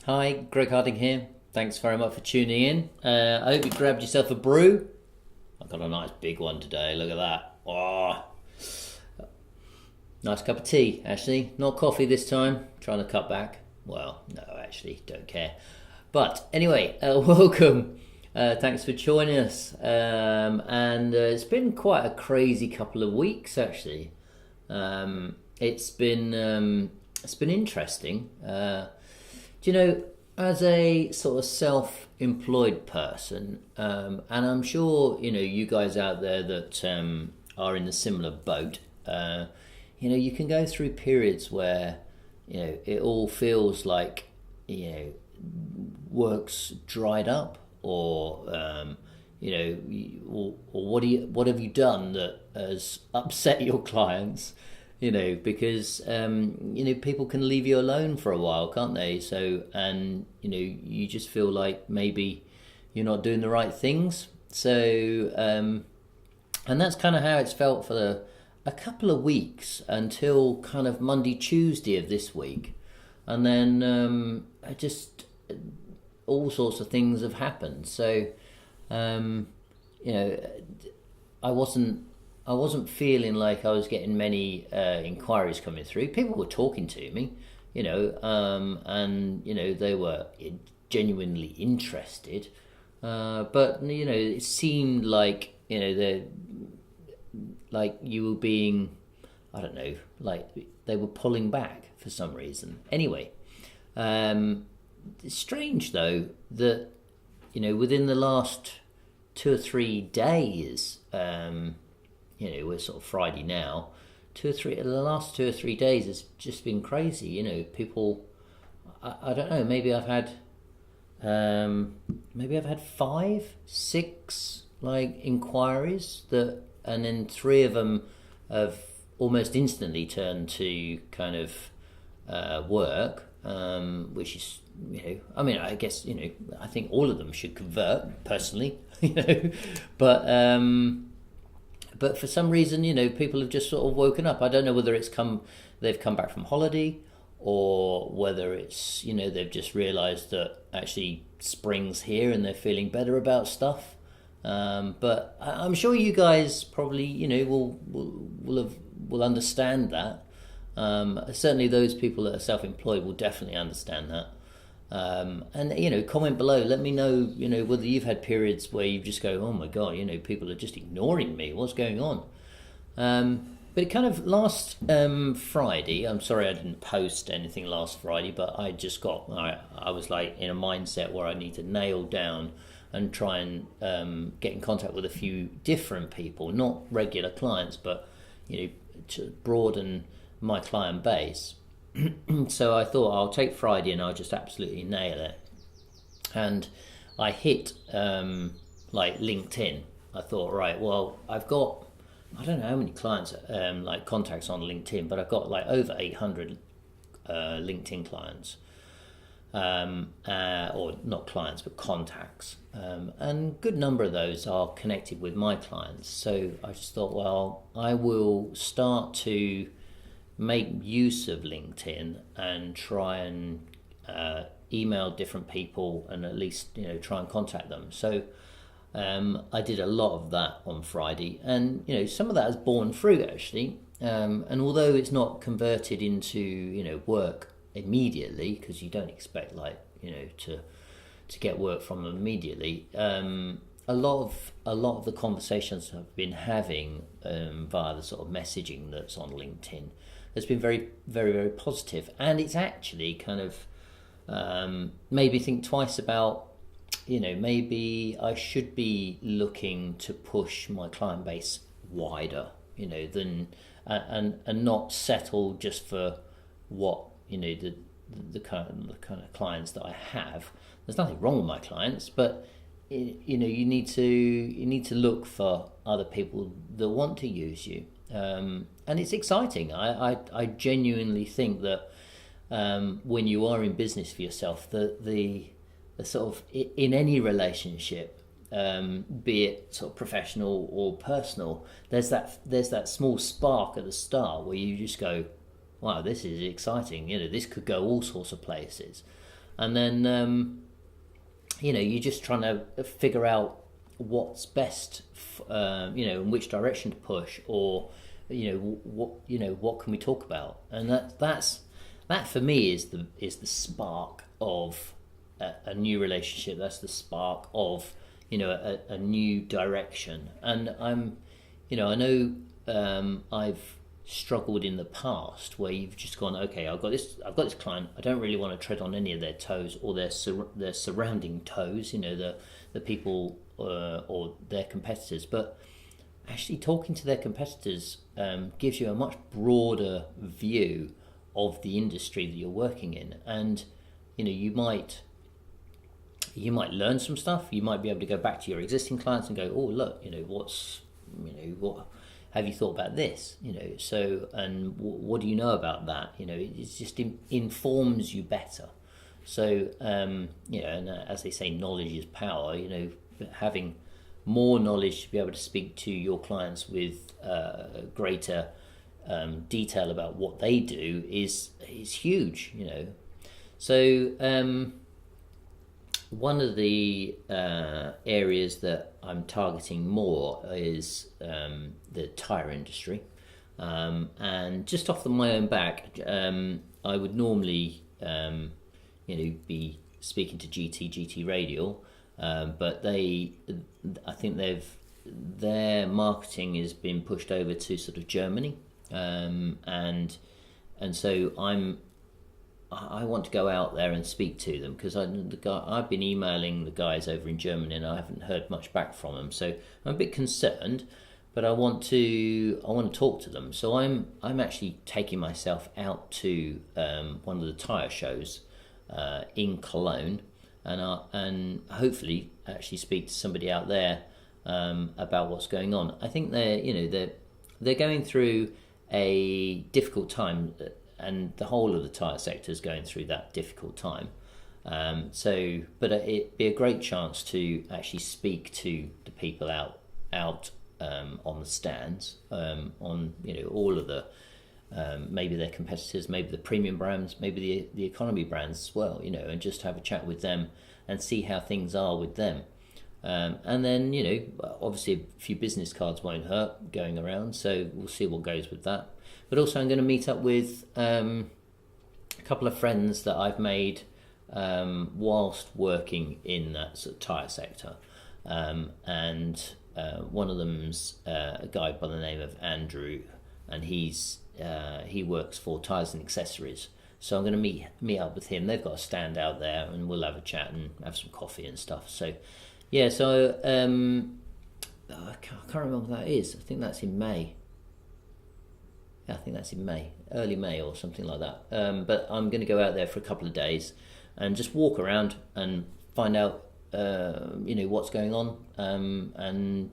Hi, Greg Harding here. Thanks very much for tuning in. I hope you grabbed yourself a brew. I've got a nice big one today. Look at that. Oh, nice cup of tea, actually. Not coffee this time. Trying to cut back. Well, no, actually, don't care. But anyway, welcome. Thanks for joining us. And it's been quite a crazy couple of weeks, actually. It's been interesting. Do you know, as a sort of self-employed person, and I'm sure you guys out there that are in a similar boat, you can go through periods where it all feels like work's dried up, or or what have you done that has upset your clients? Because people can leave you alone for a while, can't they? So, and you just feel like maybe you're not doing the right things. So, and that's kind of how it's felt for a couple of weeks until kind of Monday, Tuesday of this week, and then I just all sorts of things have happened. So, um, you know, I wasn't feeling like I was getting many inquiries coming through. People were talking to me, and they were genuinely interested. But it seemed like they like you were being, I don't know, like they were pulling back for some reason. Anyway, it's strange though that within the last 2 or 3 days. We're sort of Friday now. The last 2 or 3 days has just been crazy. People. I don't know. Maybe I've had 5, 6 like inquiries and then 3 of them have almost instantly turned to kind of work, which is I guess I think all of them should convert personally, but. But for some reason, people have just sort of woken up. I don't know whether they've come back from holiday, or whether it's, they've just realised that actually spring's here and they're feeling better about stuff. But I'm sure you guys probably, will understand that. Certainly, those people that are self-employed will definitely understand that. And comment below. Let me know, whether you've had periods where you just go, oh my god, people are just ignoring me. What's going on? But it kind of last Friday. I'm sorry I didn't post anything last Friday, but I was like in a mindset where I need to nail down and try and get in contact with a few different people, not regular clients, but to broaden my client base. So I thought I'll take Friday and I'll just absolutely nail it. And I hit like LinkedIn. I thought, right, well, I've got, I don't know how many clients, like contacts on LinkedIn, but I've got like over 800 LinkedIn clients, or not clients, but contacts. And a good number of those are connected with my clients. So I just thought, well, I will start to make use of LinkedIn and try and email different people and at least try and contact them. So I did a lot of that on Friday, and some of that has borne fruit actually. And although it's not converted into work immediately, because you don't expect to get work from them immediately, a lot of the conversations I've been having via the sort of messaging that's on LinkedIn has been very, very, very positive. And it's actually kind of made me think twice about, maybe I should be looking to push my client base wider, than and not settle just for what the kind of clients that I have. There's nothing wrong with my clients, but you need to look for other people that want to use you. And it's exciting. I genuinely think that when you are in business for yourself, the sort of in any relationship, be it sort of professional or personal, there's that small spark at the start where you just go, wow, this is exciting. This could go all sorts of places. and then you're just trying to figure out what's best, in which direction to push, or what can we talk about, and that for me is the spark of a new relationship. That's the spark of a new direction. And I know I've struggled in the past where you've just gone, okay, I've got this client. I don't really want to tread on any of their toes or their surrounding toes. The people or their competitors. But actually, talking to their competitors gives you a much broader view of the industry that you're working in, and you might learn some stuff. You might be able to go back to your existing clients and go, oh look, what have you thought about this? So, and what do you know about that? It just informs you better. So, and as they say, knowledge is power. Having more knowledge to be able to speak to your clients with greater detail about what they do is huge. So one of the areas that I'm targeting more is the tire industry, and just off my own back, I would normally be speaking to GT Radial, but I think their marketing has been pushed over to sort of Germany, and so I want to go out there and speak to them, because I've been emailing the guys over in Germany and I haven't heard much back from them. So I'm a bit concerned, but I want to talk to them. So I'm actually taking myself out to one of the tire shows in Cologne, and hopefully actually speak to somebody out there about what's going on. I think they're going through a difficult time, and the whole of the tyre sector is going through that difficult time. But it'd be a great chance to actually speak to the people out on the stands, on all of the maybe their competitors, maybe the premium brands, maybe the economy brands as well, and just have a chat with them and see how things are with them. And then, obviously a few business cards won't hurt going around, so we'll see what goes with that. But also I'm going to meet up with a couple of friends that I've made whilst working in that sort of tyre sector. And one of them's a guy by the name of Andrew, and he works for Tyres and Accessories. So I'm going to meet up with him. They've got a stand out there, and we'll have a chat and have some coffee and stuff. So yeah, so I can't remember what that is. I think that's in May. I think that's in May, early May or something like that. But I'm going to go out there for a couple of days and just walk around and find out, what's going on, and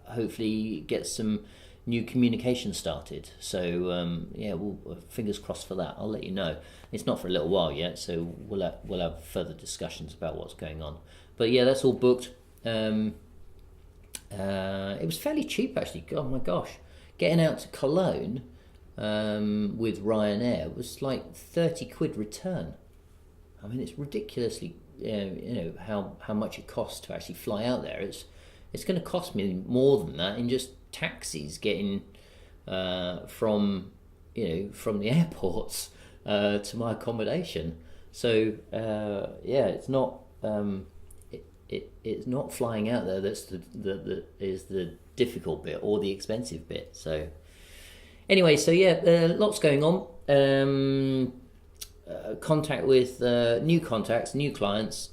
hopefully get some new communication started. So we'll fingers crossed for that. I'll let you know. It's not for a little while yet, so we'll have further discussions about what's going on. But yeah, that's all booked. It was fairly cheap actually. Oh my gosh. Getting out to Cologne with Ryanair was like 30 quid return. I mean, it's ridiculously, how much it costs to actually fly out there. It's going to cost me more than that in just taxis getting from the airports to my accommodation. So it's not it's not flying out there that is the difficult bit or the expensive bit. So anyway, so lots going on. Contact with new contacts, new clients,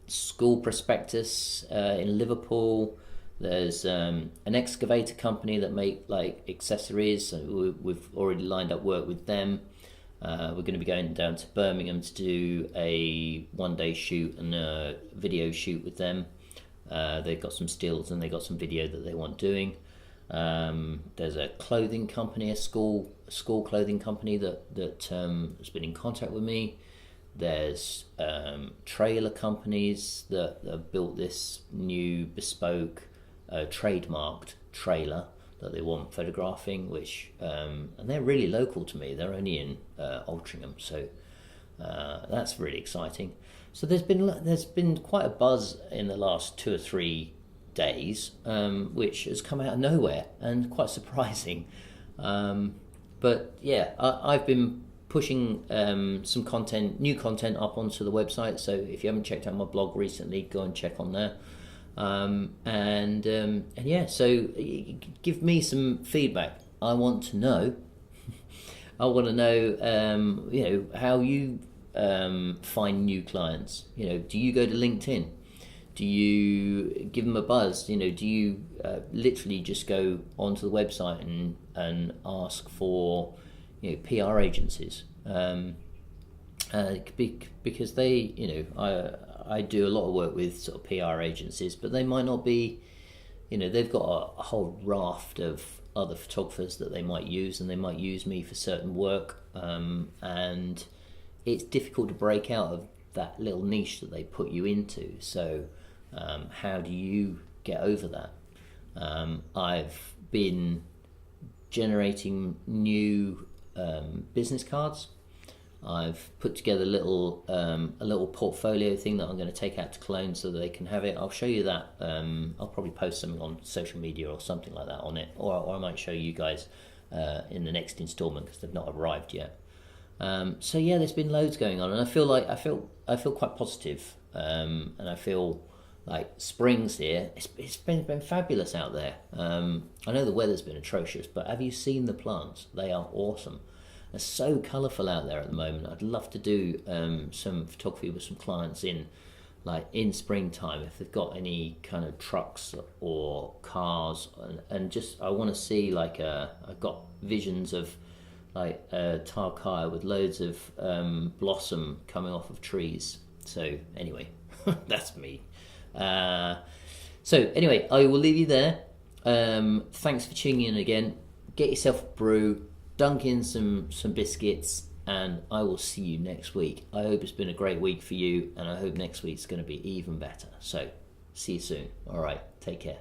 school prospectus in Liverpool. There's an excavator company that make like accessories, so we've already lined up work with them. We're going to be going down to Birmingham to do a one-day shoot and a video shoot with them. They've got some stills and they've got some video that they want doing. There's a clothing company, a school clothing company that has been in contact with me. There's trailer companies that have built this new bespoke trademarked trailer that they want photographing, which and they're really local to me. They're only in Altrincham, so That's really exciting. So there's been quite a buzz in the last 2 or 3 days, which has come out of nowhere and quite surprising. But yeah, I've been pushing some new content up onto the website. So if you haven't checked out my blog recently, go and check on there. And yeah, so give me some feedback. I want to know. I want to know, how you find new clients. Do you go to LinkedIn? Do you give them a buzz? Do you literally just go onto the website and ask for PR agencies? Because they, I do a lot of work with sort of PR agencies, but they might not be, they've got a whole raft of other photographers that they might use, and they might use me for certain work, and it's difficult to break out of that little niche that they put you into. So how do you get over that? I've been generating new business cards. I've put together a little portfolio thing that I'm going to take out to Cologne so that they can have it. I'll show you that. I'll probably post something on social media or something like that on it, or I might show you guys in the next installment because they've not arrived yet. So yeah, there's been loads going on, and I feel quite positive, and I feel like spring's here. It's been fabulous out there. I know the weather's been atrocious, but have you seen the plants? They are awesome. They're so colourful out there at the moment. I'd love to do some photography with some clients in springtime if they've got any kind of trucks or cars, and just I want to see I've got visions of a tarkaya with loads of blossom coming off of trees. So anyway, that's me. So anyway, I will leave you there. Thanks for tuning in again. Get yourself a brew, dunk in some biscuits, and I will see you next week. I hope it's been a great week for you, and I hope next week's going to be even better. So see you soon. All right, take care.